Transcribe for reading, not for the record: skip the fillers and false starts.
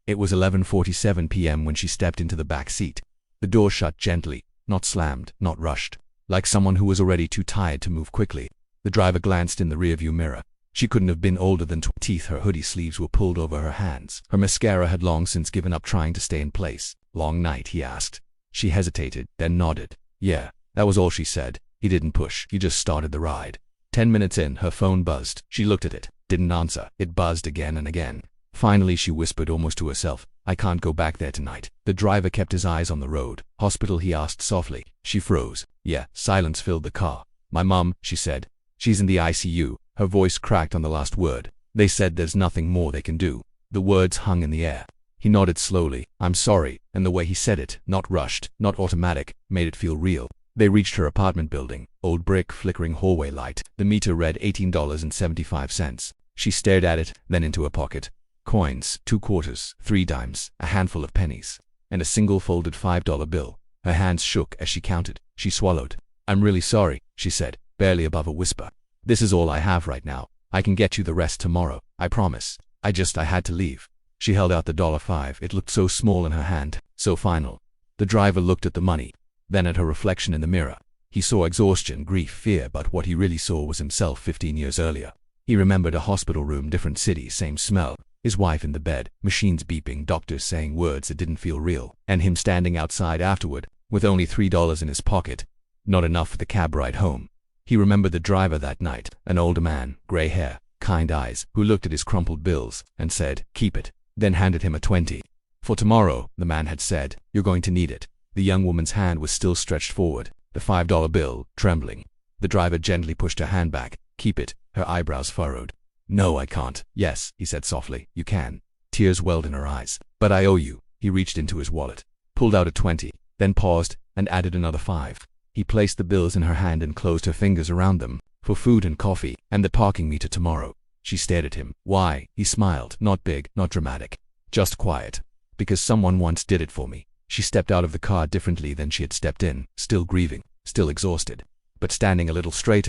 It was 11:47 p.m. when she stepped into the back seat. The door shut gently, not slammed, not rushed, like someone who was already too tired to move quickly. The driver glanced in the rearview mirror. She couldn't have been older than 20. Her hoodie sleeves were pulled over her hands. Her mascara had long since given up trying to stay in place. "Long night?" he asked. She hesitated, then nodded. "Yeah." That was all she said. He didn't push. He just started the ride. 10 minutes in, her phone buzzed. She looked at it. Didn't answer. It buzzed again and again. Finally, she whispered almost to herself, "I can't go back there tonight." The driver kept his eyes on the road. "Hospital?" he asked softly. She froze. "Yeah." Silence filled the car. "My mum," she said. "She's in the ICU." Her voice cracked on the last word. "They said there's nothing more they can do." The words hung in the air. He nodded slowly. "I'm sorry," and the way he said it, not rushed, not automatic, made it feel real. They reached her apartment building. Old brick, flickering hallway light. The meter read $18.75. She stared at it, then into her pocket. Coins, 2 quarters, 3 dimes, a handful of pennies, and a single folded $5 bill. Her hands shook as she counted. She swallowed. "I'm really sorry," she said, barely above a whisper. "This is all I have right now. I can get you the rest tomorrow. I promise. I had to leave." She held out the $5. It looked so small in her hand, so final. The driver looked at the money, then at her reflection in the mirror. He saw exhaustion, grief, fear, but what he really saw was himself 15 years earlier. He remembered a hospital room, different city, same smell. His wife in the bed, machines beeping, doctors saying words that didn't feel real, and him standing outside afterward, with only $3 in his pocket. Not enough for the cab ride home. He remembered the driver that night, an older man, gray hair, kind eyes, who looked at his crumpled bills and said, "Keep it," then handed him a 20. "For tomorrow," the man had said. "You're going to need it." The young woman's hand was still stretched forward, the $5 bill, trembling. The driver gently pushed her hand back. "Keep it." Her eyebrows furrowed. "No, I can't." "Yes," he said softly, "you can." Tears welled in her eyes. "But I owe you." He reached into his wallet, pulled out a 20, then paused and added another 5. He placed the bills in her hand and closed her fingers around them. "For food and coffee, and the parking meter tomorrow." She stared at him. "Why?" He smiled. "Not big, not dramatic. Just quiet. Because someone once did it for me." She stepped out of the car differently than she had stepped in, still grieving, still exhausted, but standing a little straighter.